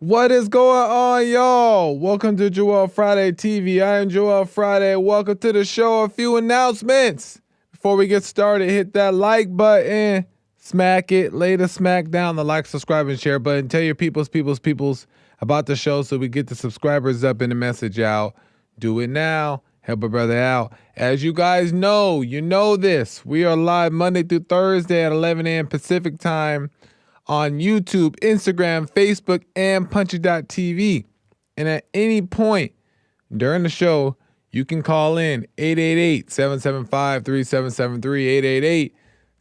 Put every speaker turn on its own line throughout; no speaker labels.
What is going on, y'all? Welcome to Joel Friday TV. I am Joel Friday. Welcome to the show. A few announcements. Before we get started, hit that like button. Smack it. Lay the smack down, the like, subscribe, and share button. Tell your peoples about the show so we get the subscribers up and the message out. Do it now. Help a brother out. As you guys know, you know this. We are live Monday through Thursday at 11 a.m. Pacific time on YouTube, Instagram, Facebook, and Punchy.tv. And at any point during the show, you can call in 888-775-3773,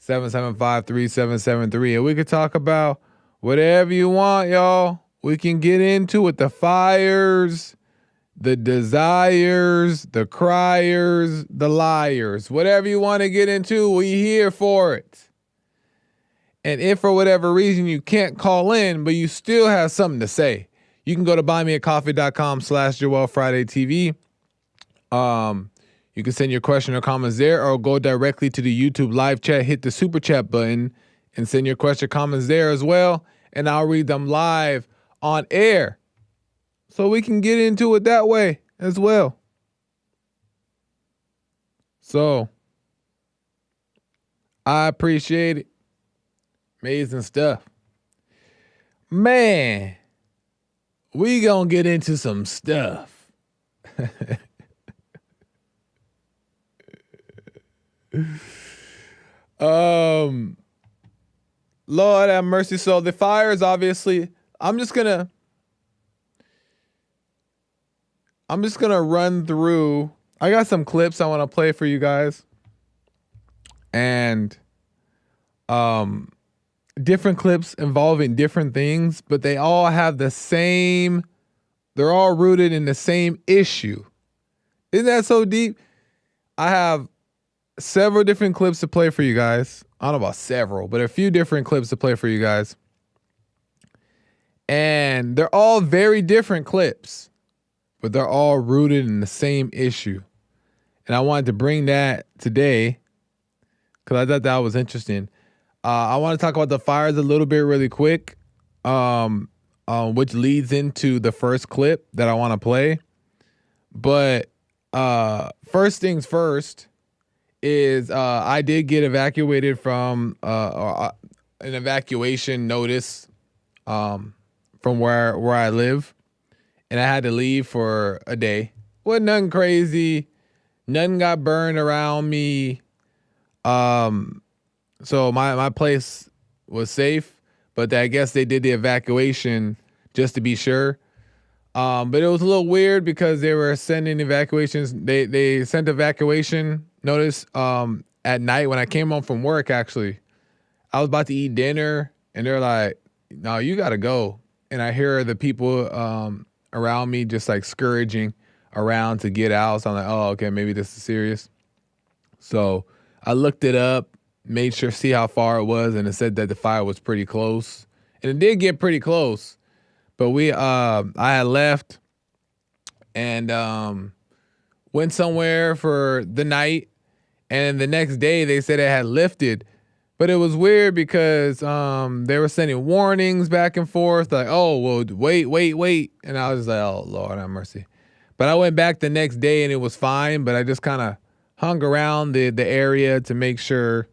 888-775-3773. And we can talk about whatever you want, y'all. We can get into it. The fires, the desires, the criers, the liars. Whatever you want to get into, we here for it. And if for whatever reason you can't call in, but you still have something to say, you can go to buymeacoffee.com/JoelFridayTV. You can send your question or comments there, or go directly to the YouTube live chat, hit the super chat button, and send your question or comments there as well. And I'll read them live on air. So we can get into it that way as well. So I appreciate it. Amazing stuff. Man, we gonna get into some stuff. Lord have mercy. So the fires, obviously, I'm just gonna run through. I got some clips I want to play for you guys. And different clips involving different things, but they all have the same, they're all rooted in the same issue. Isn't that so deep? I have several different clips to play for you guys. I don't know about several, but a few different clips to play for you guys. And they're all very different clips, but they're all rooted in the same issue. And I wanted to bring that today because I thought that was interesting. I want to talk about the fires a little bit really quick, which leads into the first clip that I want to play. But first things first is I did get evacuated from an evacuation notice from where I live, and I had to leave for a day. Wasn't nothing crazy. Nothing got burned around me. So my place was safe, but I guess they did the evacuation just to be sure. But it was a little weird because they were sending evacuations. They sent evacuation notice at night when I came home from work, actually. I was about to eat dinner, and they're like, no, you got to go. And I hear the people around me just like scourging around to get out. So I'm like, oh, okay, maybe this is serious. So I looked it up, made sure, see how far it was, and it said that the fire was pretty close. And it did get pretty close. But I had left and went somewhere for the night. And the next day they said it had lifted. But it was weird because they were sending warnings back and forth, like, oh, well, wait. And I was like, oh, Lord have mercy. But I went back the next day and it was fine, but I just kind of hung around the area to make sure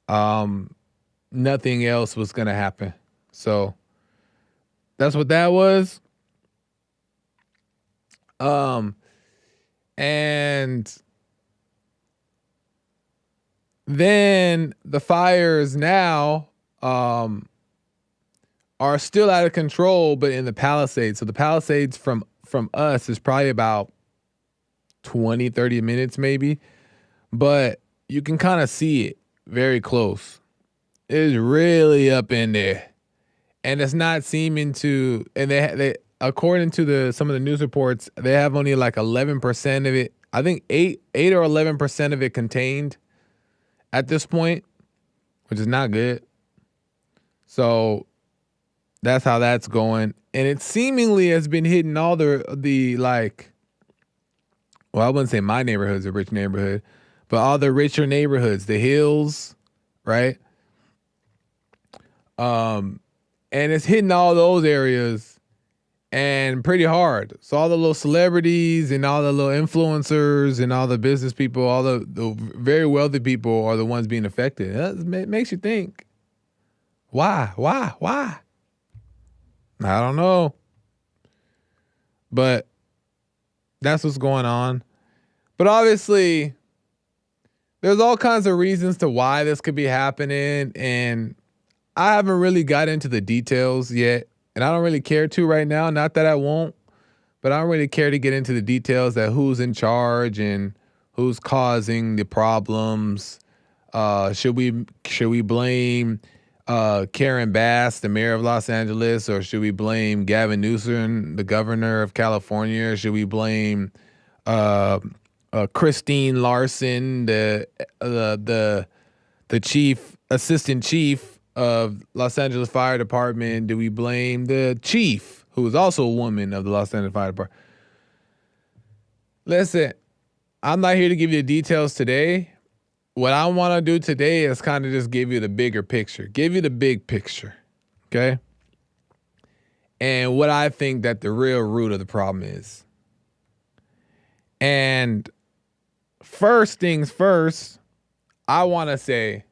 nothing else was going to happen. So that's what that was. And then the fires now are still out of control, but in the Palisades. So the Palisades from us is probably about 20, 30 minutes maybe. But you can kind of see it very close. It is really up in there. And it's not seeming to, and they according to some of the news reports, they have only like 11% of it. I think 8 or 11% of it contained at this point, which is not good. So that's how that's going. And it seemingly has been hitting all the like, well, I wouldn't say my neighborhood's a rich neighborhood, but all the richer neighborhoods, the hills, right? And it's hitting all those areas and pretty hard. So all the little celebrities and all the little influencers and all the business people, all the very wealthy people are the ones being affected. It makes you think, why? I don't know. But that's what's going on. But obviously, there's all kinds of reasons to why this could be happening. And I haven't really got into the details yet. And I don't really care to right now. Not that I won't. But I don't really care to get into the details that who's in charge and who's causing the problems. Should we blame Karen Bass, the mayor of Los Angeles, or should we blame Gavin Newsom, the governor of California? Should we blame Christine Larson, the assistant chief of Los Angeles Fire Department? Do we blame the chief, who is also a woman of the Los Angeles Fire Department? Listen, I'm not here to give you the details today. What I want to do today is kind of just give you the bigger picture, give you the big picture, okay? And what I think that the real root of the problem is. And first things first, I want to say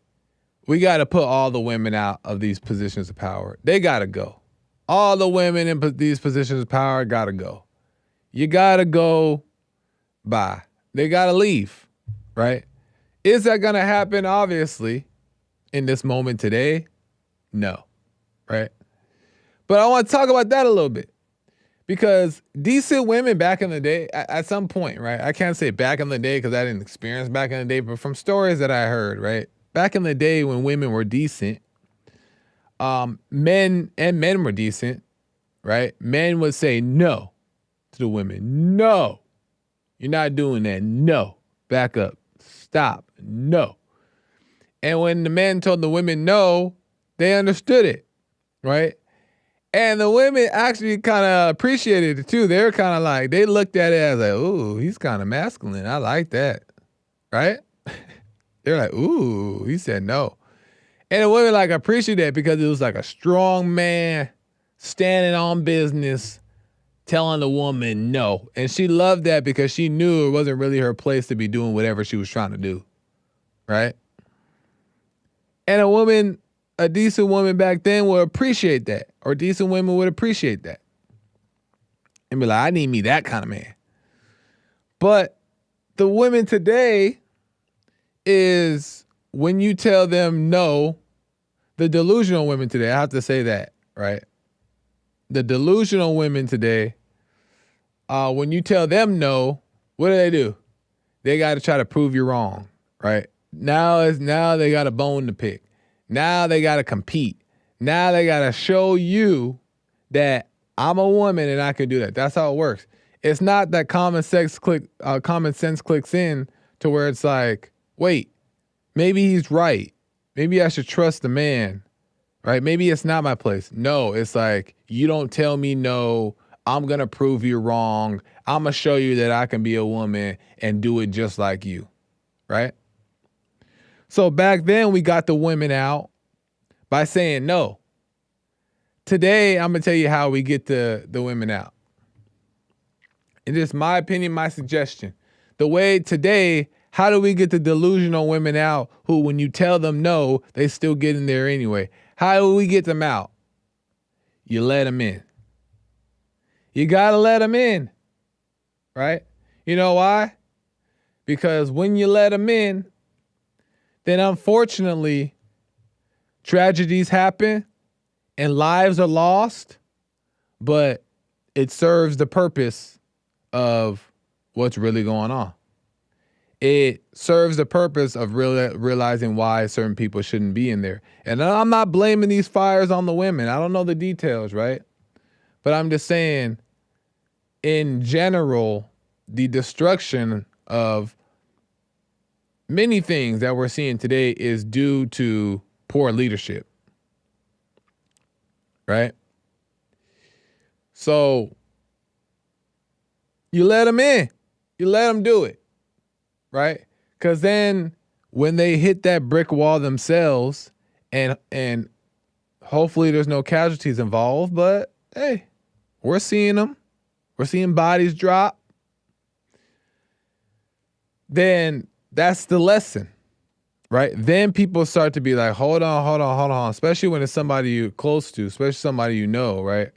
we got to put all the women out of these positions of power. They got to go. All the women in these positions of power got to go. You got to go. Bye. They got to leave, right? Is that going to happen? Obviously, in this moment today? No, right? But I want to talk about that a little bit, because decent women back in the day, at some point, right? I can't say back in the day because I didn't experience back in the day, but from stories that I heard, right? Back in the day when women were decent, men were decent, right? Men would say no to the women. No, you're not doing that. No, back up. Stop. No. And when the men told the women no, they understood it, right? And the women actually kind of appreciated it too. They're kind of like, they looked at it as like, ooh, he's kind of masculine. I like that, right? They're like, ooh, he said no. And the women like appreciated that because it was like a strong man standing on business, telling the woman no. And she loved that because she knew it wasn't really her place to be doing whatever she was trying to do, right? And a decent woman back then would appreciate that, or decent women would appreciate that and be like, I need me that kind of man. But the women today is when you tell them no, the delusional women today, I have to say that, right? The delusional women today, when you tell them no, what do? They got to try to prove you wrong, right? Now they got a bone to pick. Now they got to compete. Now they got to show you that I'm a woman and I can do that. That's how it works. It's not that common sense clicks in to where it's like, wait, maybe he's right. Maybe I should trust the man, right? Maybe it's not my place. No, it's like, you don't tell me no. I'm going to prove you wrong. I'm going to show you that I can be a woman and do it just like you, right? So back then we got the women out by saying no. Today, I'm going to tell you how we get the women out. And just my opinion, my suggestion. The way today, how do we get the delusional women out who, when you tell them no, they still get in there anyway? How do we get them out? You let them in. You got to let them in, right? You know why? Because when you let them in, then unfortunately, tragedies happen and lives are lost, but it serves the purpose of what's really going on. It serves the purpose of realizing why certain people shouldn't be in there. And I'm not blaming these fires on the women. I don't know the details, right? But I'm just saying, in general, the destruction of many things that we're seeing today is due to poor leadership. Right? So you let them in. You let them do it. Right? Because then when they hit that brick wall themselves, and hopefully there's no casualties involved, but hey, we're seeing them. We're seeing bodies drop. Then that's the lesson. Right? Then people start to be like, hold on. Especially when it's somebody you're close to, especially somebody you know, right?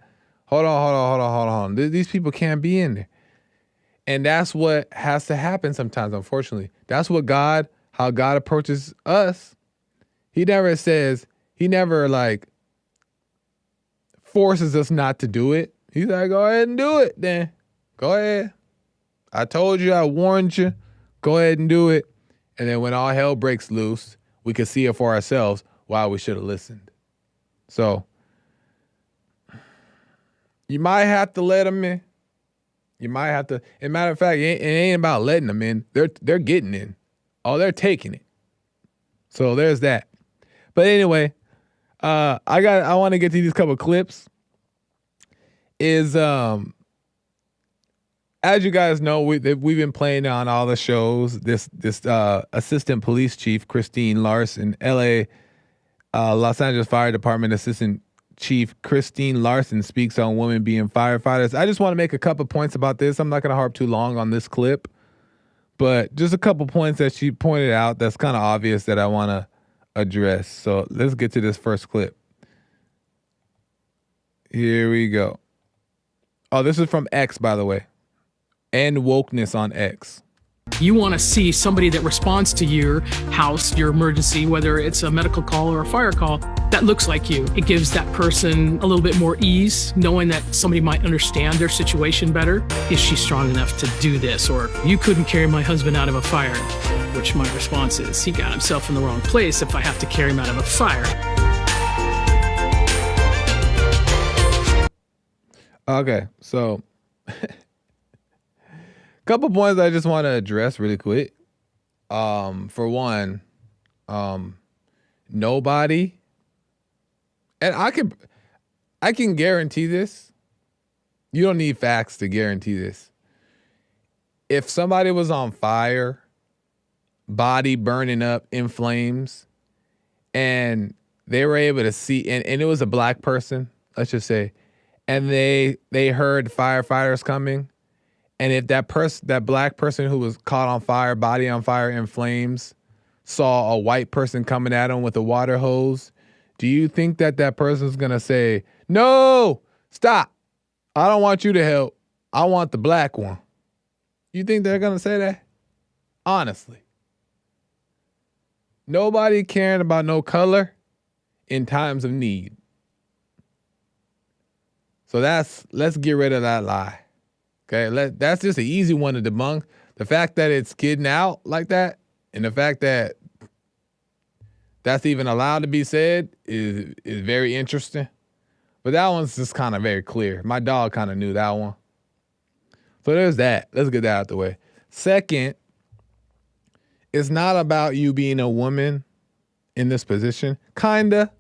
Hold on. These people can't be in there. And that's what has to happen sometimes, unfortunately. That's what how God approaches us. He never like forces us not to do it. He's like, go ahead and do it then. Go ahead. I told you, I warned you. Go ahead and do it. And then when all hell breaks loose, we can see it for ourselves why we should have listened. So you might have to let them in. You might have to. As a matter of fact, it ain't about letting them in. They're getting in. Oh, they're taking it. So there's that. But anyway, I want to get to these couple clips. As you guys know, we've been playing on all the shows. This assistant police chief, Christine Larson, Los Angeles Fire Department Assistant Chief Christine Larson speaks on women being firefighters. I just want to make a couple points about this. I'm not going to harp too long on this clip, but just a couple points that she pointed out that's kind of obvious that I want to address. So let's get to this first clip. Here we go. Oh, this is from X, by the way. And wokeness on X.
You want to see somebody that responds to your house, your emergency, whether it's a medical call or a fire call, that looks like you. It gives that person a little bit more ease, knowing that somebody might understand their situation better. Is she strong enough to do this? Or you couldn't carry my husband out of a fire, which my response is, he got himself in the wrong place if I have to carry him out of a fire.
Okay, so couple points I just want to address really quick. For one, nobody, and I can guarantee this. You don't need facts to guarantee this. If somebody was on fire, body burning up in flames, and they were able to see, and it was a black person, let's just say, and they heard firefighters coming. And if that black person who was caught on fire, body on fire in flames, saw a white person coming at him with a water hose, do you think that person's going to say, no, stop. I don't want you to help. I want the black one. You think they're going to say that? Honestly. Nobody caring about no color in times of need. So let's get rid of that lie. Okay, that's just an easy one to debunk. The fact that it's getting out like that, and the fact that that's even allowed to be said is very interesting. But that one's just kind of very clear. My dog kind of knew that one. So there's that. Let's get that out the way. Second, it's not about you being a woman in this position. Kinda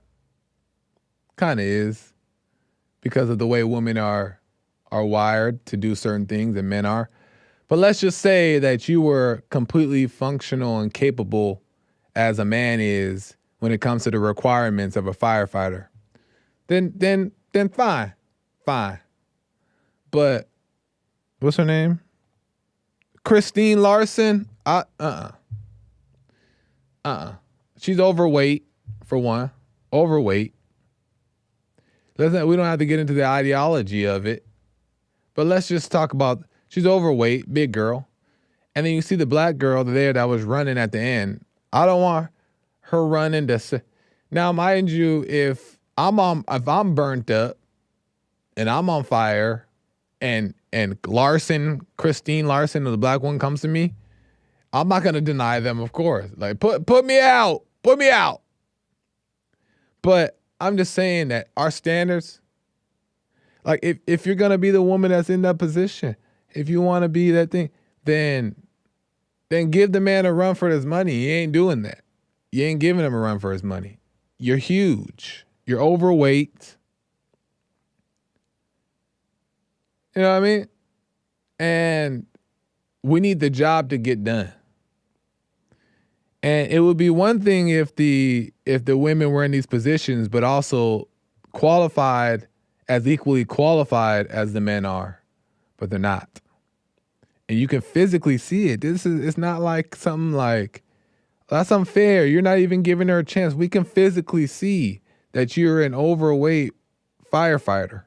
is, because of the way women are wired to do certain things and men are. But let's just say that you were completely functional and capable as a man is when it comes to the requirements of a firefighter, then fine. But what's her name? Christine Larson? She's overweight, for one. Overweight. We don't have to get into the ideology of it. But let's just talk about, she's overweight, big girl. And then you see the black girl there that was running at the end. I don't want her running to... Now, mind you, if I'm burnt up and I'm on fire and Christine Larson, the black one, comes to me, I'm not going to deny them, of course. Like, put me out. Put me out. But I'm just saying that our standards, like if you're going to be the woman that's in that position, if you want to be that thing, then give the man a run for his money. He ain't doing that. You ain't giving him a run for his money. You're huge. You're overweight. You know what I mean? And we need the job to get done. And it would be one thing if the women were in these positions, but also qualified as equally qualified as the men are, but they're not. And you can physically see it. It's not like something like, that's unfair. You're not even giving her a chance. We can physically see that you're an overweight firefighter.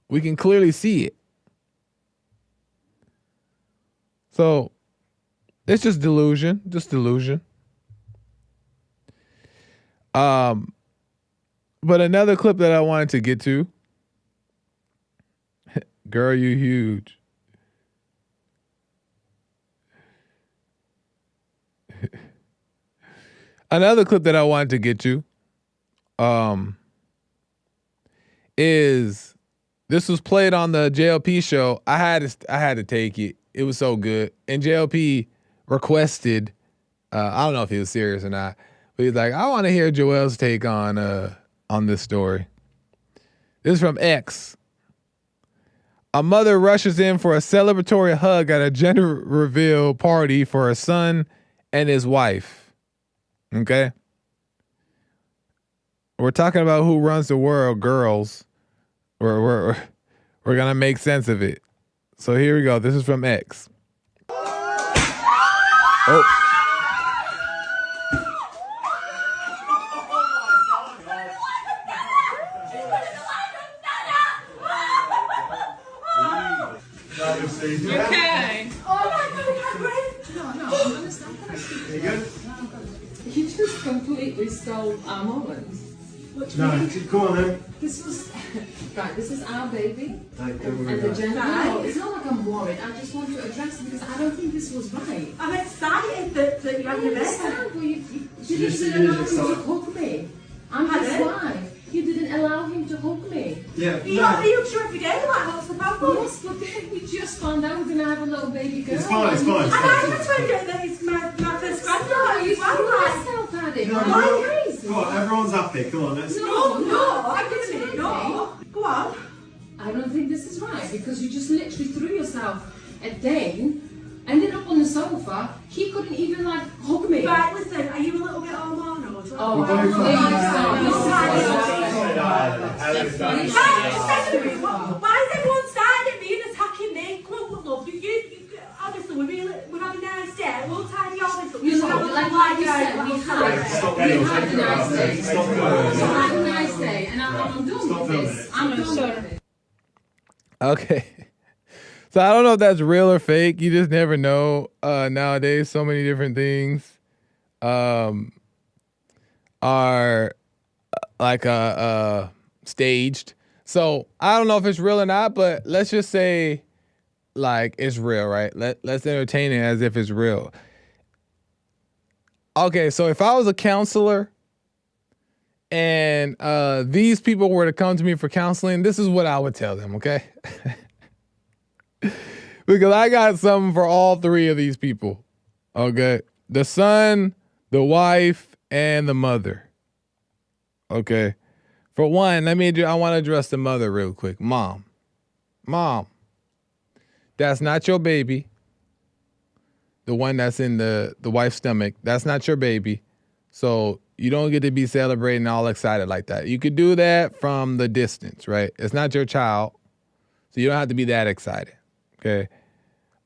We can clearly see it. So it's just delusion. But another clip that I wanted to get to. Girl, you huge. Another clip that I wanted to get to is this was played on the JLP show. I had to take it. It was so good. And JLP requested, I don't know if he was serious or not, but he's like, I want to hear Joel's take on this story. This is from X. A mother rushes in for a celebratory hug at a gender reveal party for her son and his wife. Okay? We're talking about who runs the world, girls. We're going to make sense of it. So here we go. This is from X. Oh.
Okay.
Oh my God, no, I understand that.
You good?
You just completely stole our moment.
No, come on then.
This was, right, this is our baby.
Don't worry
And the
about it.
gender. No, it's not like I'm worried. I just want to address it because I don't think this was right.
I'm excited that you're having a
understand,
baby.
but you didn't allow him to hug me. I'm his wife. You didn't allow him to hug me.
Yeah.
Are you sure every day like what's the problem?
Yes, but then we just found out we're going to have a little baby girl.
It's fine.
And I just told you that it's my first granddaughter.
You
as well,
threw
like.
yourself at it.
No,
Are
no.
you crazy?
Come on, everyone's happy. Come on, let's.
No, I'm giving it. No. Go on.
I don't think this is right because you just literally threw yourself at Dane, ended up on the sofa. He couldn't even like hug me.
Right, listen, are you a little bit hormonal?
Oh,
We're going
Why is everyone starting at me and attacking me? Come on, love, honestly, we're having a nice day. We'll tidy all this up.
You know, like you said, we had a nice day. We had a nice day, and I'm done with this. I'm done with it.
Okay. So I don't know if that's real or fake. You just never know. Nowadays, so many different things are like staged. So I don't know if it's real or not, but let's just say like it's real, right? Let's entertain it as if it's real. Okay, so if I was a counselor and these people were to come to me for counseling, this is what I would tell them, okay? Because I got something for all three of these people, okay? The son, the wife, and the mother, okay? For one, I want to address the mother real quick. Mom, that's not your baby. the one that's in the wife's stomach, that's not your baby. So you don't get to be celebrating all excited like that. You could do that from the distance, right? It's not your child. So you don't have to be that excited, okay?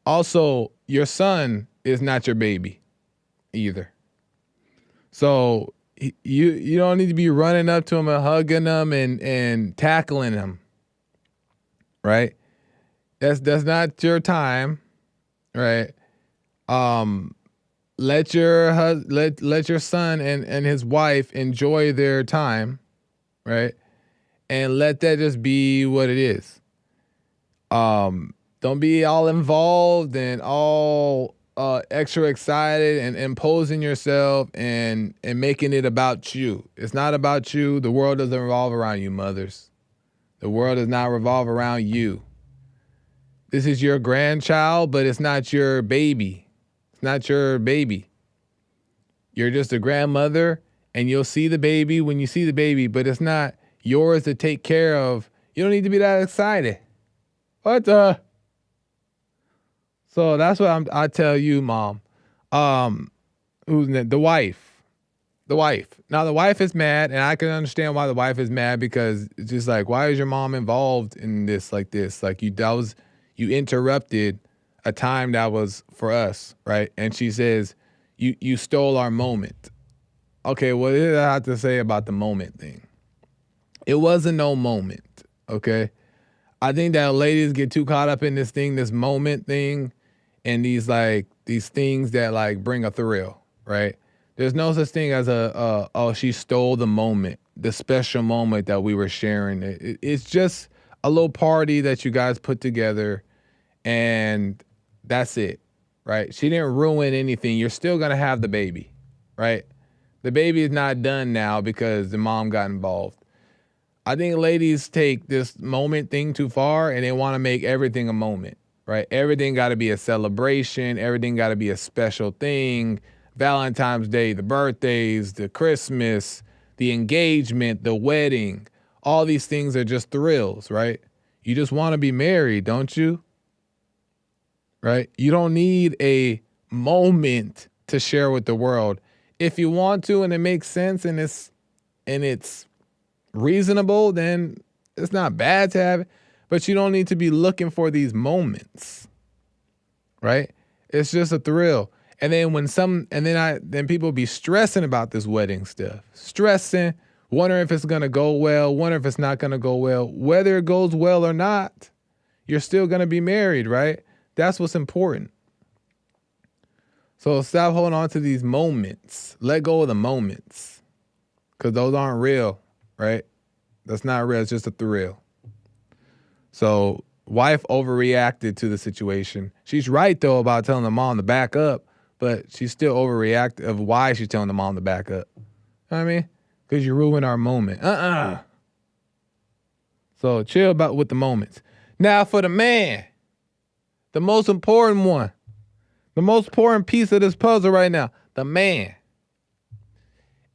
Also, your son is not your baby either. So you don't need to be running up to him and hugging him and tackling him, right? That's not your time, right? Let your son and his wife enjoy their time, right? And let that just be what it is. Don't be all involved and all extra excited and imposing yourself and making it about you. It's not about you. The world doesn't revolve around you, mothers. The world does not revolve around you. This is your grandchild, but it's not your baby. It's not your baby. You're just a grandmother, and you'll see the baby when you see the baby, but it's not yours to take care of. You don't need to be that excited. What the? So that's what I tell you, Mom. Who's the wife? The wife. Now the wife is mad, and I can understand why the wife is mad, because it's just like, why is your mom involved in this like this? Like you interrupted a time that was for us, right? And she says, you stole our moment. Okay, what did I have to say about the moment thing? It wasn't no moment, okay? I think that ladies get too caught up in this moment thing, and these things that like bring a thrill, right? There's no such thing as she stole the moment, the special moment that we were sharing. It's just a little party that you guys put together, and that's it, right? She didn't ruin anything. You're still gonna have the baby, right? The baby is not done now because the mom got involved. I think ladies take this moment thing too far, and they want to make everything a moment, right? Everything got to be a celebration. Everything got to be a special thing. Valentine's Day, the birthdays, the Christmas, the engagement, the wedding. All these things are just thrills, right? You just want to be married, don't you? Right? You don't need a moment to share with the world. If you want to and it makes sense and it's reasonable, then it's not bad to have it, but you don't need to be looking for these moments, right? It's just a thrill. And then then people be stressing about this wedding stuff, stressing, wondering if it's going to go well, wondering if it's not going to go well. Whether it goes well or not, you're still going to be married, right? That's what's important. So stop holding on to these moments. Let go of the moments, because those aren't real. Right? That's not real. It's just a thrill. So wife overreacted to the situation. She's right, though, about telling the mom to back up, but she's still overreacted of why she's telling the mom to back up. You know what I mean? Because you ruined our moment. So chill with the moments. Now for the man, the most important one, the most important piece of this puzzle right now, the man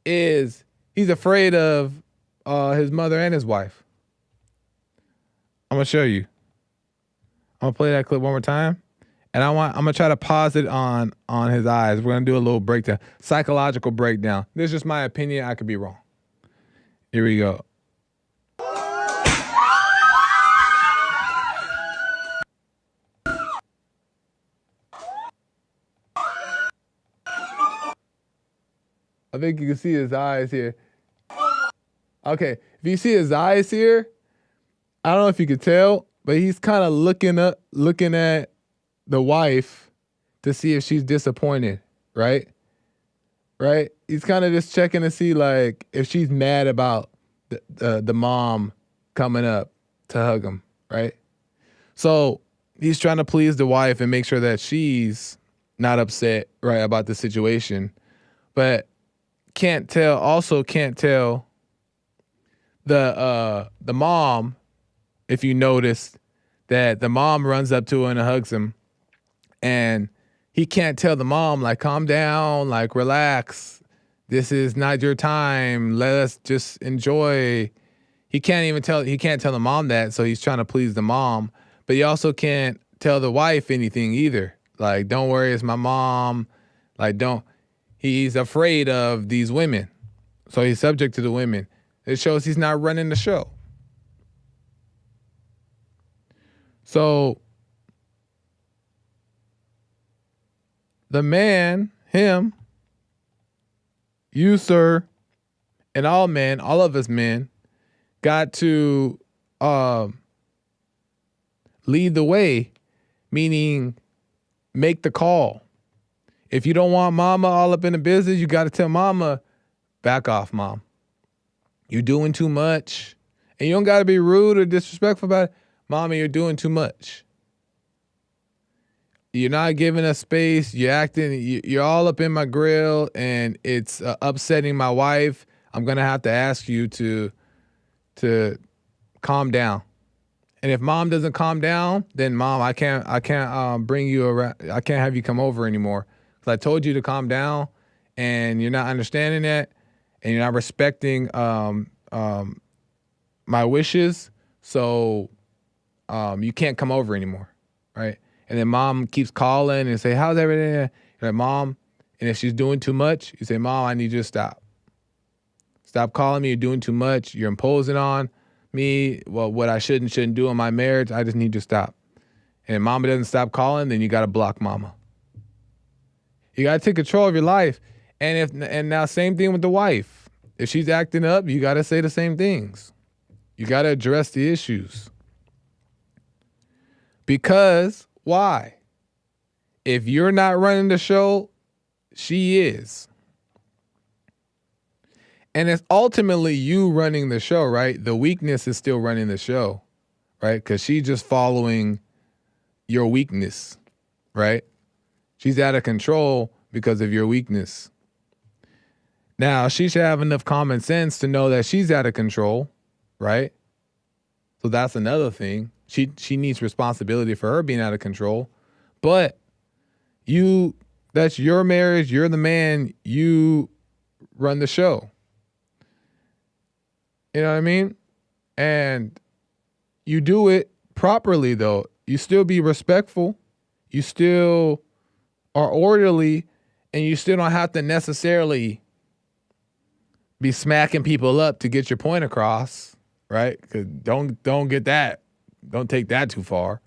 he's afraid of his mother and his wife. I'm gonna show you. I'm gonna play that clip one more time, and I'm gonna try to pause it on his eyes. We're gonna do a little breakdown, psychological breakdown. This is just my opinion. I could be wrong. Here we go. I think you can see his eyes here. Okay, if you see his eyes here, I don't know if you could tell, but he's kind of looking at the wife to see if she's disappointed, right? Right? He's kind of just checking to see like if she's mad about the mom coming up to hug him, right? So he's trying to please the wife and make sure that she's not upset, right, about the situation, but can't tell the mom, if you notice that the mom runs up to him and hugs him, and he can't tell the mom, like, calm down, like, relax. This is not your time. Let us just enjoy. He can't tell the mom that, so he's trying to please the mom, but he also can't tell the wife anything either. Like, don't worry, it's my mom. Like, he's afraid of these women. So he's subject to the women. It shows he's not running the show. So the man, him, you, sir, and all men, all of us men, got to lead the way, meaning make the call. If you don't want mama all up in the business, you got to tell mama, back off, mom. You're doing too much. And you don't got to be rude or disrespectful about it. Mama, you're doing too much. You're not giving us space. You're acting, you're all up in my grill, and it's upsetting my wife. I'm going to have to ask you to calm down. And if mom doesn't calm down, then mom, I can't bring you around. I can't have you come over anymore. Because I told you to calm down, and you're not understanding that, and you're not respecting my wishes. So you can't come over anymore, right? And then mom keeps calling and say, how's everything? You're like, mom, and if she's doing too much, you say, mom, I need you to stop. Stop calling me. You're doing too much. You're imposing on me. Well, what I shouldn't do in my marriage, I just need you to stop. And if mama doesn't stop calling, then you got to block mama. You got to take control of your life. And now same thing with the wife. If she's acting up, you got to say the same things. You got to address the issues. Because why? If you're not running the show, she is. And it's ultimately you running the show, right? The weakness is still running the show, right? Because she's just following your weakness, right? She's out of control because of your weakness. Now, she should have enough common sense to know that she's out of control, right? So that's another thing. She needs responsibility for her being out of control. But that's your marriage. You're the man. You run the show. You know what I mean? And you do it properly, though. You still be respectful. You still are orderly. And you still don't have to necessarily be smacking people up to get your point across, right? Because don't get that. Don't take that too far.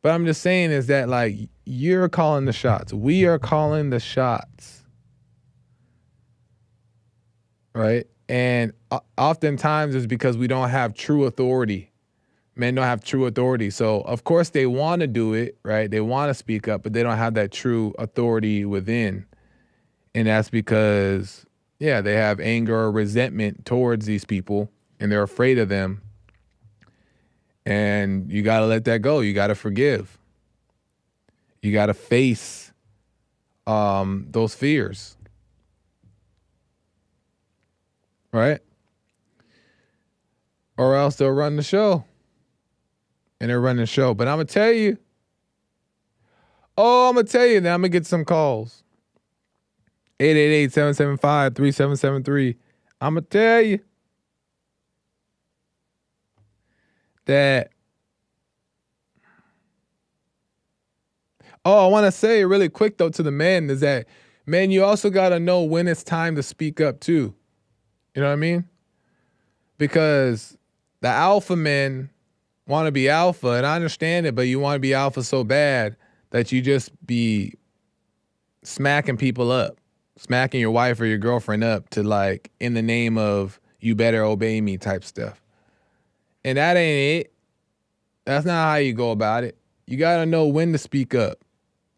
But I'm just saying is that, like, you're calling the shots. We are calling the shots. Right? And oftentimes it's because we don't have true authority. Men don't have true authority. So, of course, they want to do it, right? They want to speak up, but they don't have that true authority within. And that's because, yeah, they have anger or resentment towards these people, and they're afraid of them. And you got to let that go. You got to forgive. You got to face those fears. Right? Or else they'll run the show. And they're running the show. But I'm going to tell you. I'm going to tell you now. I'm going to get some calls. 888-775-3773. I'm going to tell you that. I want to say really quick, though, to the men is that, man, you also got to know when it's time to speak up, too. You know what I mean? Because the alpha men want to be alpha, and I understand it, but you want to be alpha so bad that you just be smacking people up, smacking your wife or your girlfriend up to, like, in the name of you better obey me type stuff. And that ain't it. That's not how you go about it. You got to know when to speak up.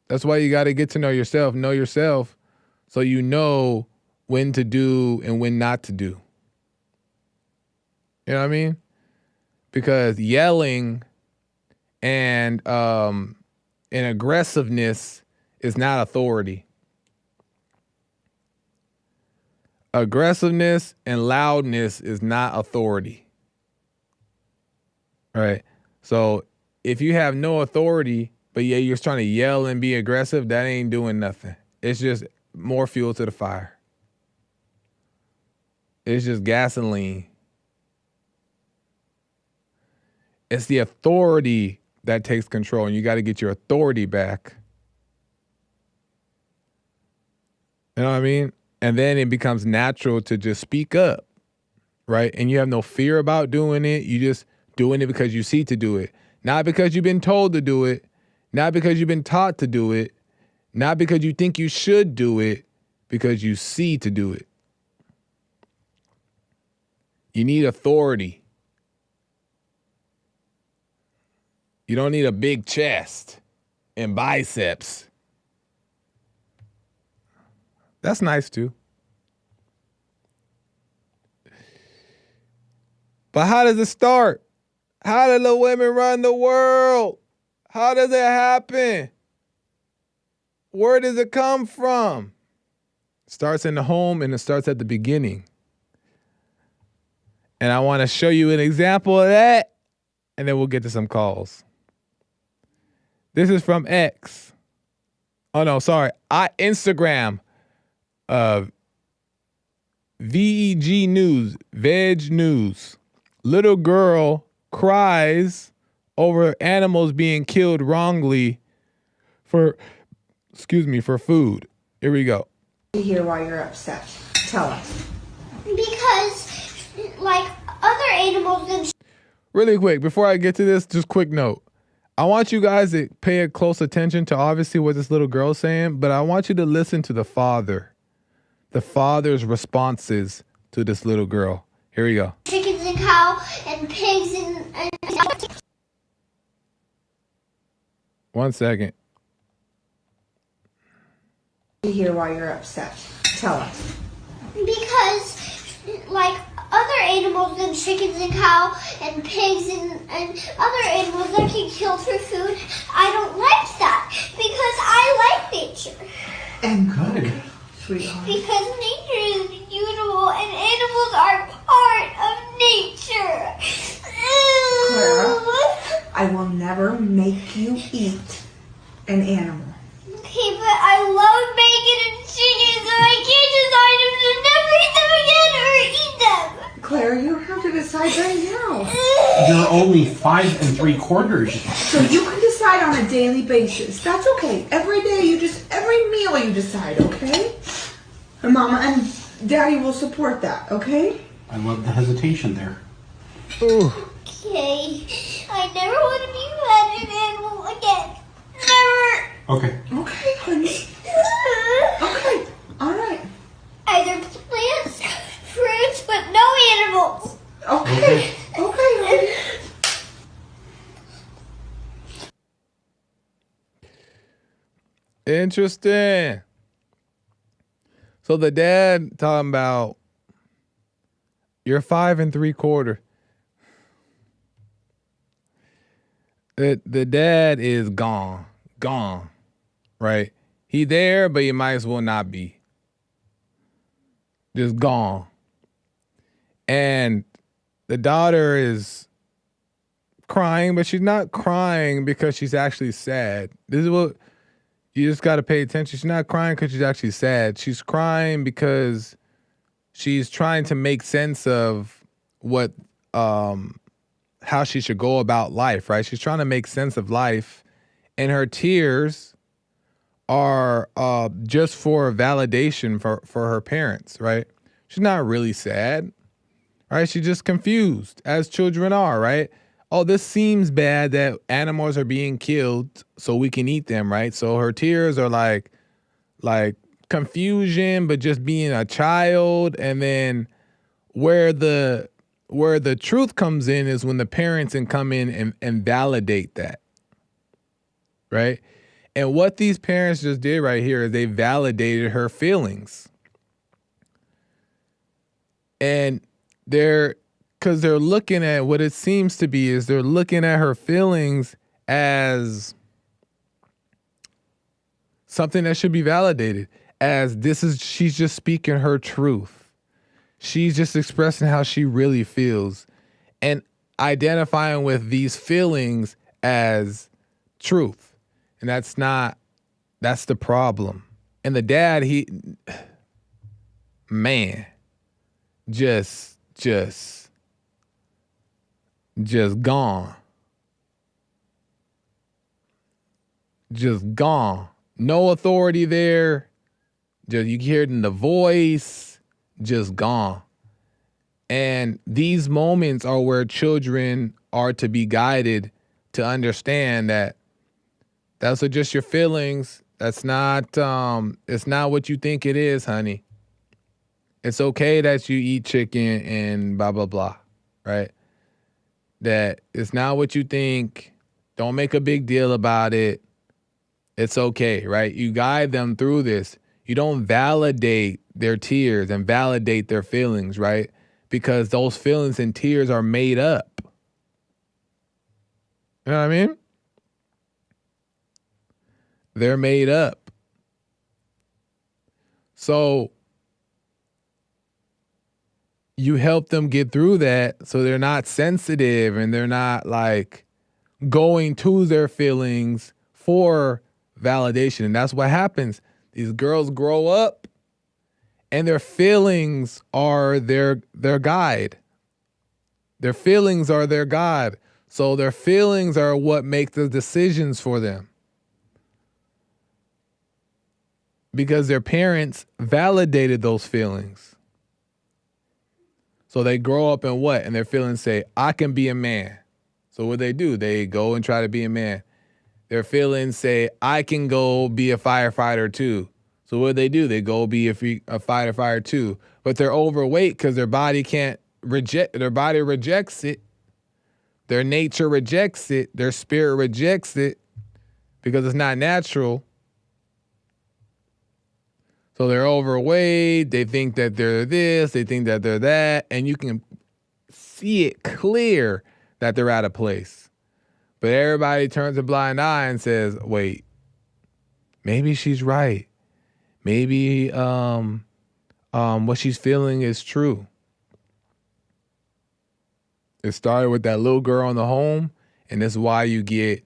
That's why you got to get to know yourself so you know when to do and when not to do. You know what I mean? Because yelling and aggressiveness is not authority. Aggressiveness and loudness is not authority. All right? So if you have no authority, but yeah, you're trying to yell and be aggressive, that ain't doing nothing. It's just more fuel to the fire. It's just gasoline. It's the authority that takes control, and you got to get your authority back You know what I mean? And then it becomes natural to just speak up, right? And you have no fear about doing it. You just doing it because you see to do it. Not because you've been told to do it. Not because you've been taught to do it. Not because you think you should do it. Because you see to do it. You need authority. You don't need a big chest and biceps. That's nice too. But how does it start? How do the women run the world? How does it happen? Where does it come from? It starts in the home and it starts at the beginning. And I want to show you an example of that, and then we'll get to some calls. This is from X. Oh, no, sorry. Instagram. VEG News. Veg News. Little girl cries over animals being killed wrongly for food. Here we go.
Hear why you're upset. Tell us.
Because, like, other animals and
Really quick, before I get to this, just quick note. I want you guys to pay a close attention to obviously what this little girl's saying, but I want you to listen to the father. The father's responses to this little girl. Here we go.
chickens and cow and pigs and
1 second.
Hear why you're upset. Tell us.
because, like, other animals and chickens and cow and pigs and other animals that get killed for food, I don't like that because I like nature.
And
Good.
sweetheart.
Because nature is beautiful and animals are part of nature.
Clara, I will never make you eat an animal.
Okay, but I love bacon and chicken, so I can't decide to never eat them again or eat them.
Clara, you have to decide right now.
You're only 5 3/4.
So you can decide on a daily basis. That's okay. Every day every meal you decide, okay? And Mama and Daddy will support that, okay?
I love the hesitation there.
Ooh.
Okay, I never want to be fed an animal again. Never.
Okay.
Okay, honey. Okay. All right.
Either plants, fruits, but no animals.
Okay. Okay, honey.
Interesting. So the dad talking about you're 5 3/4. The dad is gone, right? He there, but he might as well not be. Just gone. And the daughter is crying, but she's not crying because she's actually sad. This is what you just got to pay attention. She's not crying because she's actually sad. She's crying because she's trying to make sense of what, how she should go about life, right? She's trying to make sense of life, and her tears are just for validation for her parents, right? She's not really sad, right? She's just confused, as children are, right? Oh, this seems bad that animals are being killed so we can eat them, right? So her tears are like confusion, but just being a child. And then where the truth comes in is when the parents can come in and validate that, right? And what these parents just did right here is they validated her feelings. And because they're looking at what it seems to be is they're looking at her feelings as something that should be validated, as she's just speaking her truth. She's just expressing how she really feels and identifying with these feelings as truth. And that's the problem. And the dad, just gone. Just gone. No authority there. Just you hear it in the voice, just gone. And these moments are where children are to be guided to understand that those are just your feelings. That's not it's not what you think it is, honey. It's okay that you eat chicken and blah blah blah, right? That it's not what you think. Don't make a big deal about it. It's okay, right? You guide them through this. You don't validate their tears and validate their feelings, right? Because those feelings and tears are made up. You know what I mean? They're made up. So you help them get through that so they're not sensitive and they're not like going to their feelings for validation. And that's what happens. These girls grow up and their feelings are their guide. Their feelings are their God. So their feelings are what make the decisions for them. Because their parents validated those feelings. So they grow up in what? And their feelings say, I can be a man. So what they do? They go and try to be a man. Their feelings say, I can go be a firefighter too. So what do? They go be a firefighter too. But they're overweight because their body rejects it. Their nature rejects it. Their spirit rejects it because it's not natural. So they're overweight. They think that they're this. They think that they're that. And you can see it clear that they're out of place. But everybody turns a blind eye and says, wait, maybe she's right. Maybe what she's feeling is true. It started with that little girl in the home, and that's why you get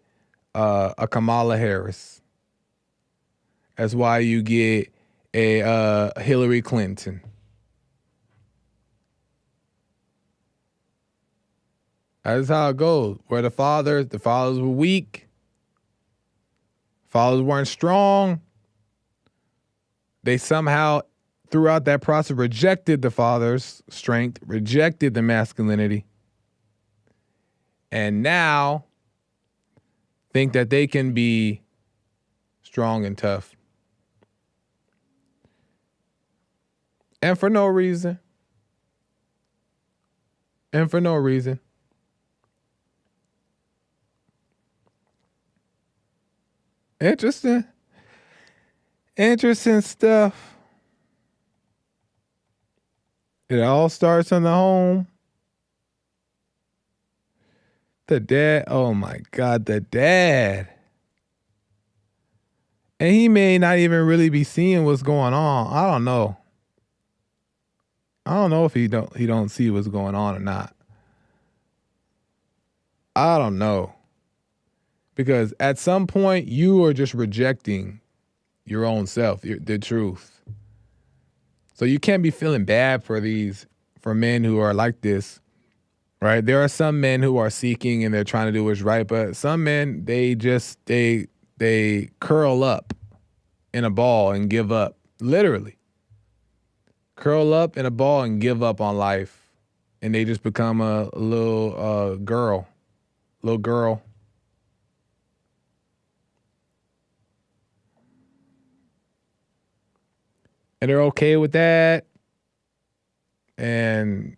a Kamala Harris. That's why you get a Hillary Clinton. That's how it goes. Where the fathers were weak. Fathers weren't strong. They somehow, throughout that process, rejected the father's strength, rejected the masculinity, and now think that they can be strong and tough. And for no reason. And for no reason. Interesting. Interesting stuff. It all starts in the home. The dad, oh my God, the dad. And he may not even really be seeing what's going on. I don't know. I don't know if he don't see what's going on or not. I don't know. Because at some point you are just rejecting your own self, the truth. So you can't be feeling bad for men who are like this, right? There are some men who are seeking and they're trying to do what's right, but some men, they curl up in a ball and give up, literally. Curl up in a ball and give up on life, and they just become a little girl. And they're okay with that. And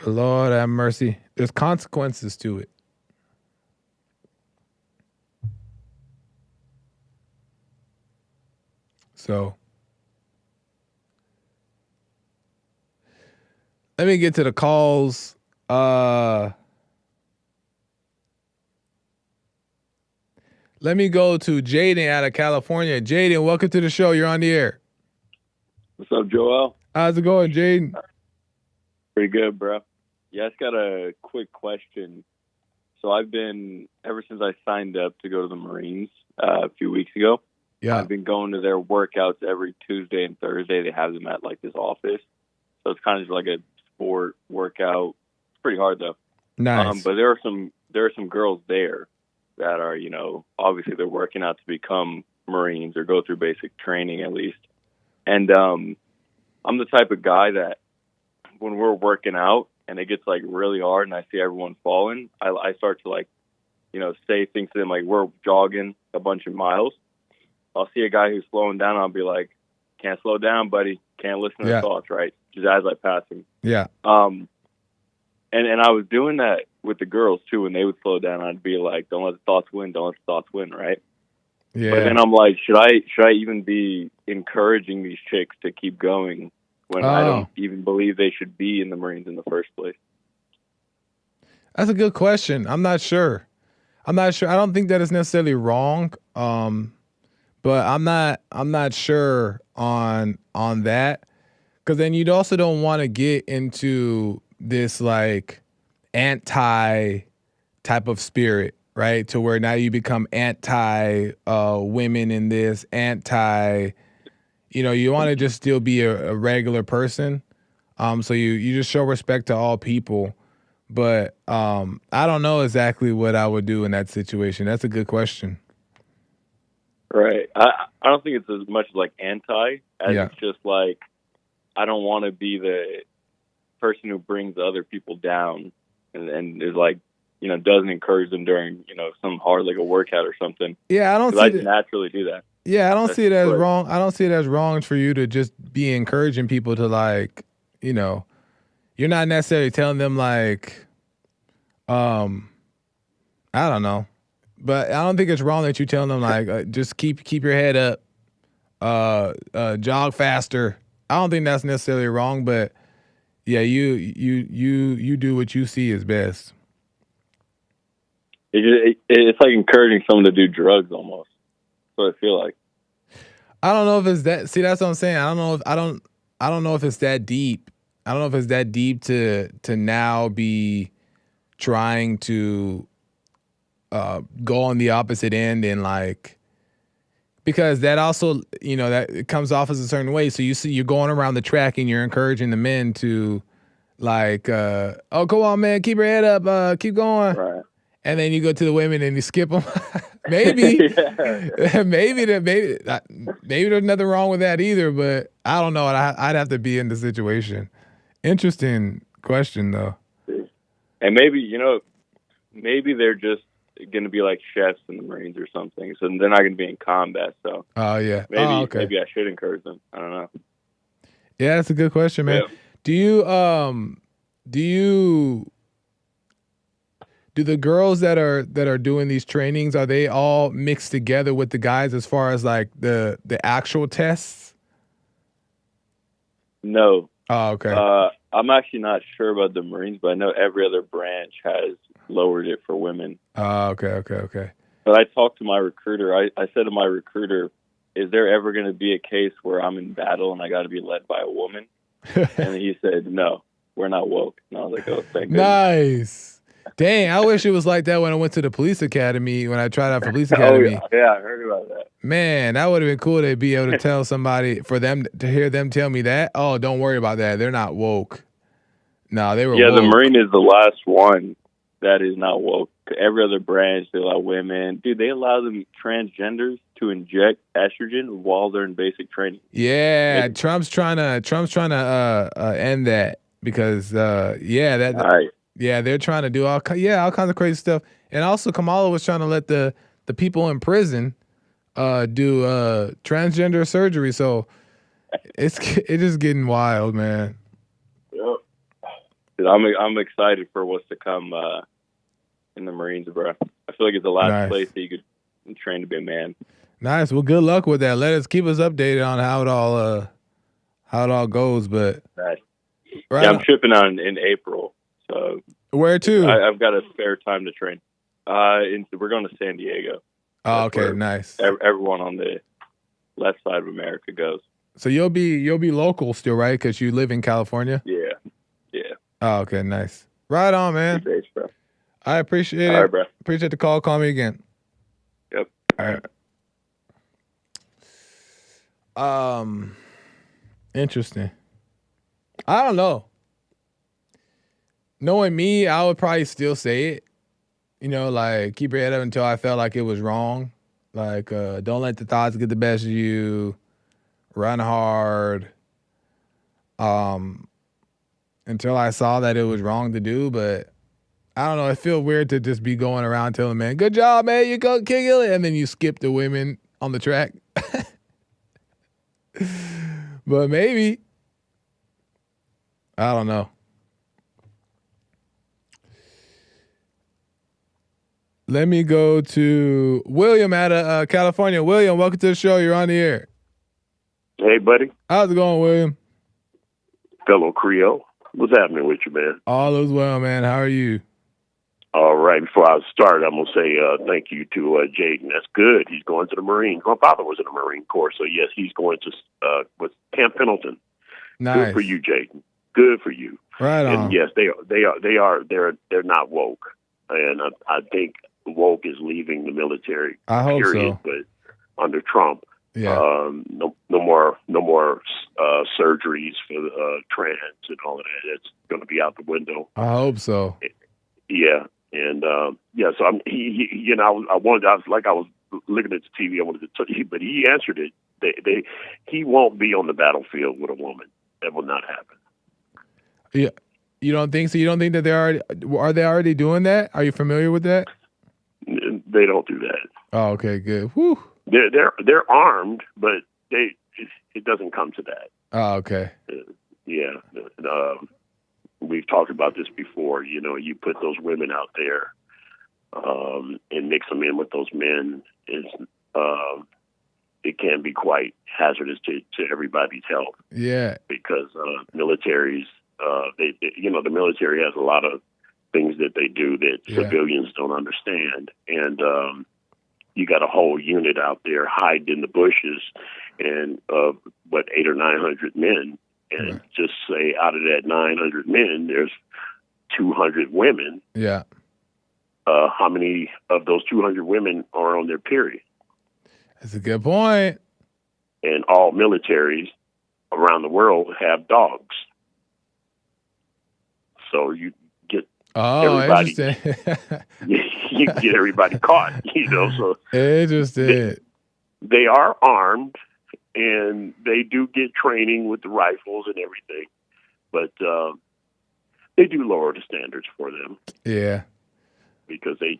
Lord have mercy. There's consequences to it. So let me get to the calls. Let me go to Jaden out of California. Jaden, welcome to the show. You're on the air.
What's up, Joel?
How's it going, Jaden?
Pretty good, bro. Yeah, I just got a quick question. So I've been, ever since I signed up to go to the Marines a few weeks ago,
yeah,
I've been going to their workouts every Tuesday and Thursday. They have them at like this office. So it's kind of just like a sport workout. It's pretty hard though.
Nice.
But there are some girls there that are, obviously they're working out to become Marines or go through basic training at least. And I'm the type of guy that when we're working out and it gets like really hard and I see everyone falling, I start to like, you know, say things to them like we're jogging a bunch of miles. I'll see a guy who's slowing down. I'll be like, "Can't slow down, buddy. Can't listen to the thoughts." Right, just as I pass him.
Yeah.
And I was doing that with the girls too. When they would slow down, I'd be like, "Don't let the thoughts win. Don't let the thoughts win." Right.
Yeah.
But then I'm like, should I even be encouraging these chicks to keep going when I don't even believe they should be in the Marines in the first place?
That's a good question. I'm not sure. I don't think that is necessarily wrong. But I'm not sure on that, because then you also don't want to get into this like anti type of spirit, right? To where now you become anti women in this, anti, you know, you want to just still be a regular person. So you just show respect to all people. But I don't know exactly what I would do in that situation. That's a good question.
Right. I don't think it's as much like anti as it's just like I don't want to be the person who brings other people down and is like, you know, doesn't encourage them during, you know, some hard like a workout or something.
Yeah, I don't see
I naturally do that.
Yeah, I don't see it as wrong. I don't see it as wrong for you to just be encouraging people to like, you know, you're not necessarily telling them like, I don't know. But I don't think it's wrong that you tell them like just keep your head up, jog faster. I don't think that's necessarily wrong, but yeah, you do what you see is best.
It's like encouraging someone to do drugs almost. That's what I feel like.
I don't know if it's that. See, that's what I'm saying. I don't know if it's that deep. I don't know if it's that deep to now be trying to go on the opposite end and like, because that also, you know, that it comes off as a certain way. So you see, you're going around the track and you're encouraging the men to like, oh, go on, man, keep your head up, keep going.
Right.
And then you go to the women and you skip them. maybe, maybe there's nothing wrong with that either. But I don't know. I'd have to be in the situation. Interesting question though.
And maybe, you know, maybe they're just going to be like chefs in the Marines or something. So they're not going to be in combat. So
yeah.
Maybe I should encourage them. I don't know.
Yeah, that's a good question, man. Yeah. Do the girls that are doing these trainings, are they all mixed together with the guys as far as like the actual tests?
No.
Oh, okay.
I'm actually not sure about the Marines, but I know every other branch has lowered it for women.
Oh, okay.
But I talked to my recruiter. I said to my recruiter, is there ever going to be a case where I'm in battle and I got to be led by a woman? And he said, no, we're not woke. And I was like, oh, thank goodness.
Nice. Dang, I wish it was like that when I went to the police academy, when I tried out for police academy.
Oh, yeah, I heard about that.
Man, that would have been cool to be able to tell somebody, for them to hear them tell me that. Oh, don't worry about that. They're not woke. No, they were woke.
The Marine is the last one that is not woke. Every other branch, they allow women. Dude, they allow them transgenders to inject estrogen while they're in basic training.
Yeah, Trump's trying to end that because
Right.
Yeah, they're trying to do all kinds of crazy stuff. And also Kamala was trying to let the people in prison do transgender surgery. So it's just getting wild, man.
Yep. I'm excited for what's to come in the Marines, bro. I feel like it's the last place that you could train to be a man.
Nice. Well, good luck with that. Keep us updated on how it all goes. But
nice.
Right.
Yeah, I'm tripping on in April. So
where to?
I've got a spare time to train. We're going to San Diego.
Oh, okay, nice.
Everyone on the left side of America goes.
So you'll be local still, right? Because you live in California.
Yeah.
Oh, okay, nice. Right on, man.
Thanks, bro.
I appreciate it.
All right, bro.
Appreciate the call. Call me again.
Yep.
All right. Interesting. I don't know. Knowing me, I would probably still say it. You know, like keep your head up until I felt like it was wrong. Like, don't let the thoughts get the best of you. Run hard. Until I saw that it was wrong to do, but I don't know. It feels weird to just be going around telling men, "Good job, man, you go kill it," and then you skip the women on the track. But maybe. I don't know. Let me go to William out of California. William, welcome to the show. You're on the air.
Hey, buddy.
How's it going, William?
Fellow Creole. What's happening with you, man?
All is well, man. How are you?
All right. Before I start, I'm going to say thank you to Jaden. That's good. He's going to the Marines. My father was in the Marine Corps, so yes, he's going to with Camp Pendleton.
Nice.
Good for you, Jaden. Good for you.
Right on.
And yes, they're not woke, and I think woke is leaving the military.
I hope
period,
so.
But under Trump,
yeah,
no more surgeries for trans and all of that. It's going to be out the window.
I hope so.
Yeah, and so I'm. I was looking at the TV. I wanted to tell you, but he answered it. He won't be on the battlefield with a woman. That will not happen.
Yeah, you don't think so? You don't think that are they already doing that? Are you familiar with that?
They don't do that.
Oh, okay, good. Whew.
They're armed, but it doesn't come to that.
Oh, okay.
Yeah. We've talked about this before. You put those women out there and mix them in with those men. It can be quite hazardous to everybody's health.
Yeah.
Because militaries, the military has a lot of things that they do that civilians don't understand. And you got a whole unit out there hiding in the bushes and 800 or 900 men. And just say out of that 900 men, there's 200 women.
Yeah.
How many of those 200 women are on their period?
That's a good point.
And all militaries around the world have dogs. So you get everybody.
Interesting.
You get everybody caught, So
interesting.
They are armed. And they do get training with the rifles and everything, but they do lower the standards for them.
Yeah,
because they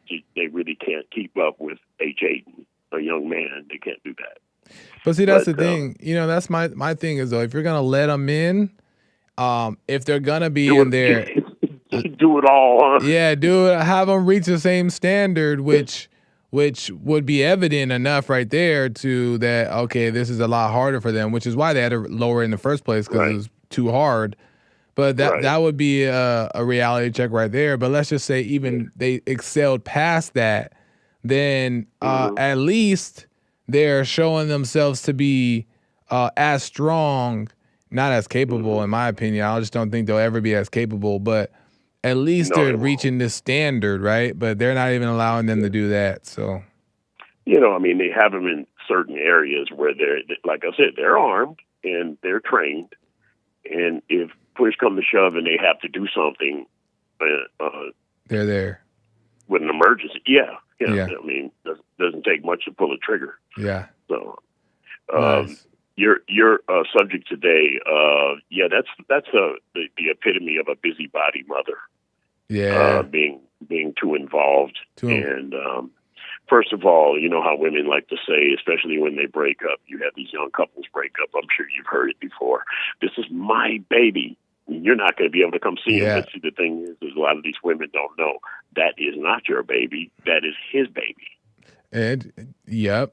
really can't keep up with a Jaden, a young man. They can't do that.
But see, that's the thing. That's my thing is though. If you're gonna let them in, if they're gonna be in there,
do it all. Huh?
Yeah, do it. Have them reach the same standard, which would be evident enough right there to that, okay, this is a lot harder for them, which is why they had to lower it in the first place because it was too hard. But that would be a reality check right there. But let's just say even they excelled past that, then at least they're showing themselves to be as strong, not as capable, in my opinion. I just don't think they'll ever be as capable, but at least they're reaching this standard, right? But they're not even allowing them to do that. So,
they have them in certain areas where they're, like I said, they're armed and they're trained. And if push come to shove and they have to do something,
they're there
with an emergency. Yeah. Doesn't take much to pull a trigger.
Yeah.
So,
nice.
Your subject today, that's the epitome of a busybody mother.
Yeah,
being too involved. And first of all, you know how women like to say, especially when they break up, you have these young couples break up. I'm sure you've heard it before. This is my baby. You're not going to be able to come see him. But see, the thing is a lot of these women don't know that is not your baby. That is his baby.
And yep.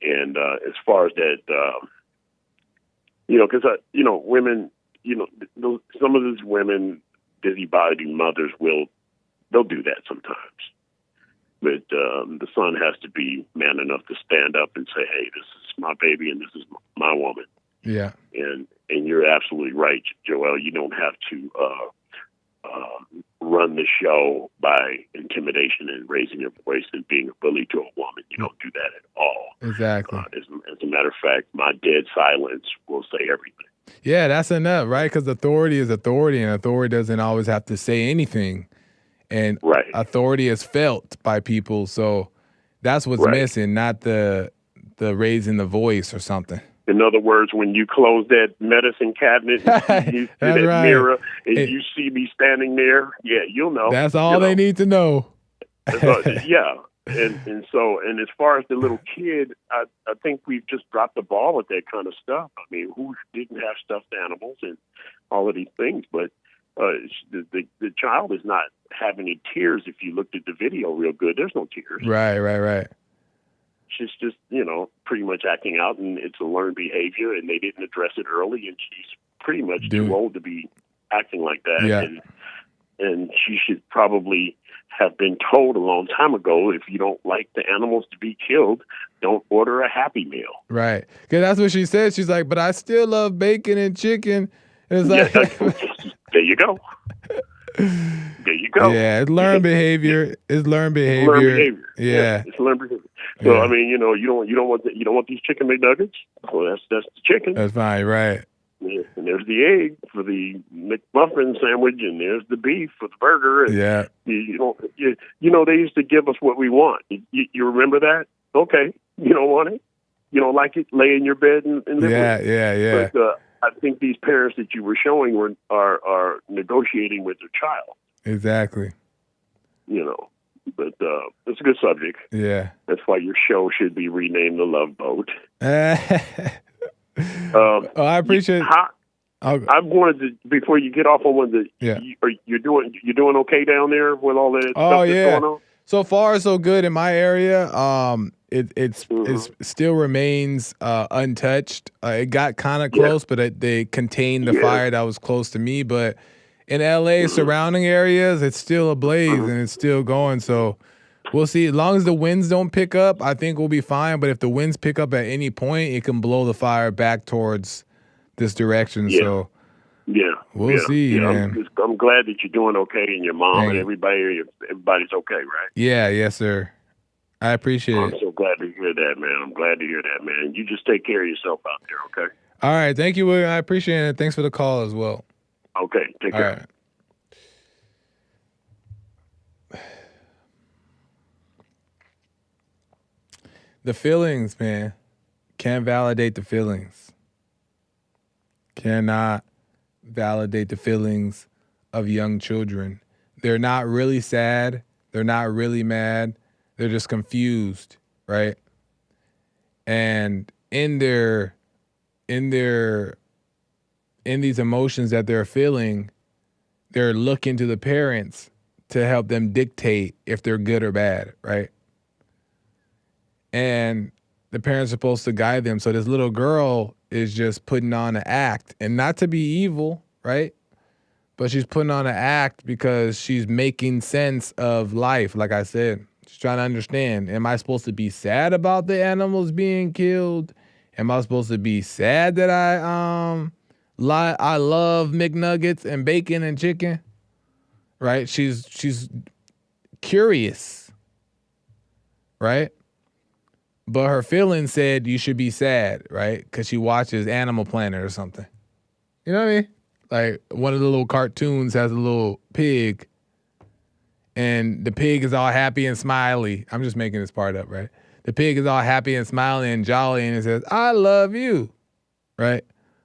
And as far as that, because women, some of these women, busybody mothers they'll do that sometimes. But the son has to be man enough to stand up and say, "Hey, this is my baby and this is my woman."
Yeah.
And you're absolutely right, Joel. You don't have to run the show by intimidation and raising your voice and being a bully to a woman. You don't do that at all.
Exactly.
As a matter of fact, my dead silence will say everything.
Yeah, that's enough, right? Because authority is authority, and authority doesn't always have to say anything. And authority is felt by people. So That's what's
Right.
missing, not the raising the voice or something.
In other words, when you close that medicine cabinet and you see
That's
that
right.
mirror and you see me standing there, yeah, you'll know.
That's all they need to know.
Yeah. And as far as the little kid, I think we've just dropped the ball with that kind of stuff. I mean, who didn't have stuffed animals and all of these things? But the child is not having any tears. If you looked at the video real good, there's no tears.
Right.
She's just, pretty much acting out, and it's a learned behavior, and they didn't address it early, and she's pretty much too old to be acting like that.
Yeah.
And she should probably have been told a long time ago, if you don't like the animals to be killed, don't order a Happy Meal.
Right. Because that's what she said. She's like, but I still love bacon and chicken. And it's like,
there you go. There you go.
Yeah, it's learned behavior. It's learned behavior.
Learned behavior.
Yeah.
It's learned behavior. So I mean, you don't want these chicken McNuggets. Well, that's the chicken.
That's fine, right?
Yeah. And there's the egg for the McMuffin sandwich, and there's the beef for the burger. And
yeah.
They used to give us what we want. You remember that? Okay. You don't want it. You don't like it. Lay in your bed and live with it.
Yeah.
But I think these parents that you were showing are negotiating with their child.
Exactly.
But it's a good subject.
Yeah.
That's why your show should be renamed The Love Boat.
I appreciate it.
I wanted to, before you get off on one, you're doing okay down there with all that stuff that's going on?
So far, so good in my area. It still remains untouched. It got kind of close, but they contained the fire that was close to me. But in LA, surrounding areas, it's still ablaze and it's still going. So we'll see. As long as the winds don't pick up, I think we'll be fine. But if the winds pick up at any point, it can blow the fire back towards this direction. So we'll see, man.
I'm glad that you're doing okay, and your mom and everybody's okay, right?
Yeah, yes, sir. I appreciate it.
I'm so glad to hear that, man. I'm glad to hear that, man. You just take care of yourself out there, okay?
All right. Thank you, William. I appreciate it. Thanks for the call as well.
Okay. Take care.
All right. The feelings, man. Can't validate the feelings. Cannot validate the feelings of young children. They're not really sad. They're not really mad. They're just confused, right? And in these emotions that they're feeling, they're looking to the parents to help them dictate if they're good or bad, right? And the parents are supposed to guide them. So this little girl is just putting on an act, and not to be evil, right? But she's putting on an act because she's making sense of life. Like I said, she's trying to understand, am I supposed to be sad about the animals being killed? Am I supposed to be sad that I love McNuggets and bacon and chicken? Right? She's curious, right? But her feelings said you should be sad, right? Because she watches Animal Planet or something. You know what I mean? Like one of the little cartoons has a little pig, and the pig is all happy and smiley. I'm just making this part up, right? The pig is all happy and smiling and jolly, and it says, I love you, right?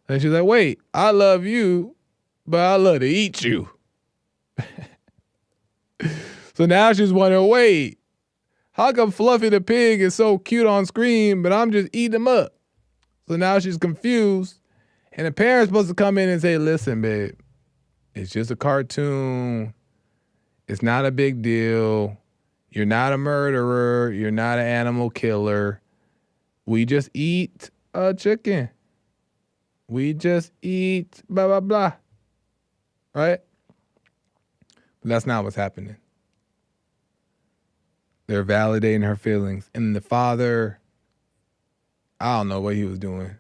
And she's like, wait, I love you, but I love to eat you. So now she's wondering, wait, how come Fluffy the pig is so cute on screen, but I'm just eating him up? So now she's confused. And the parent's supposed to come in and say, listen, babe, it's just a cartoon. It's not a big deal. You're not a murderer. You're not an animal killer. We just eat a chicken. We just eat blah, blah, blah. Right? But that's not what's happening. They're validating her feelings. And the father, I don't know what he was doing.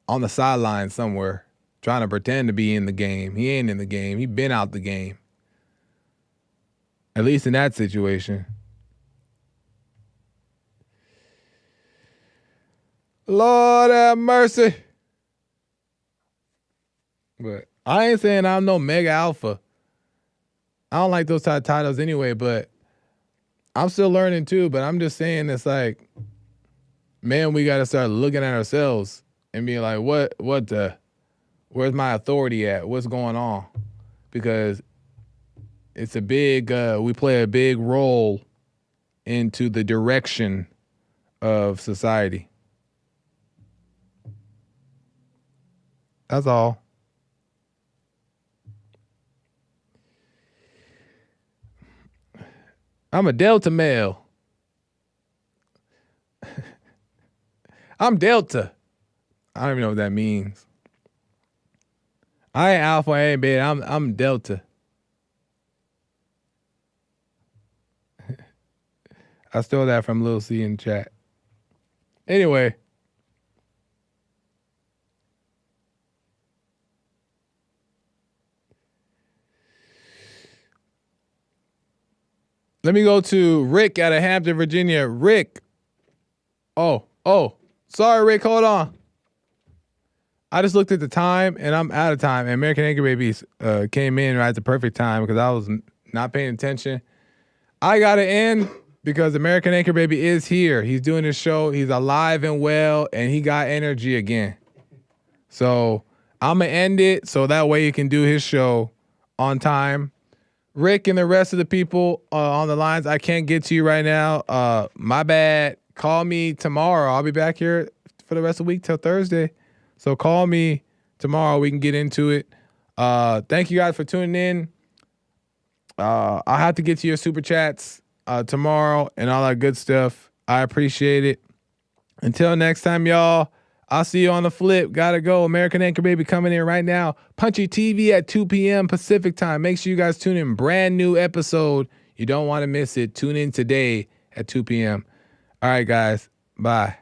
On the sideline somewhere, trying to pretend to be in the game. He ain't in the game. He been out the game. At least in that situation. Lord have mercy. But I ain't saying I'm no mega alpha. I don't like those type of titles anyway, but I'm still learning too, but I'm just saying it's like, man, we got to start looking at ourselves and being like, where's my authority at? What's going on? Because it's a big, we play a big role into the direction of society. That's all. I'm a Delta male. I'm Delta. I don't even know what that means. I ain't Alpha, I ain't Beta. I'm Delta. I stole that from Lil C in chat. Anyway. Let me go to Rick out of Hampton, Virginia. Rick. Oh. Sorry, Rick. Hold on. I just looked at the time, and I'm out of time. And American Anchor Babies came in right at the perfect time because I was not paying attention. I got to end because American Anchor Baby is here. He's doing his show. He's alive and well, and he got energy again. So I'm going to end it so that way he can do his show on time. Rick and the rest of the people on the lines, I can't get to you right now. My bad. Call me tomorrow. I'll be back here for the rest of the week till Thursday. So call me tomorrow. We can get into it. Thank you guys for tuning in. I'll have to get to your super chats tomorrow and all that good stuff. I appreciate it. Until next time, y'all. I'll see you on the flip. Gotta go. American Anchor Baby coming in right now. Punchy TV at 2 p.m. Pacific time. Make sure you guys tune in. Brand new episode. You don't want to miss it. Tune in today at 2 p.m. All right, guys. Bye.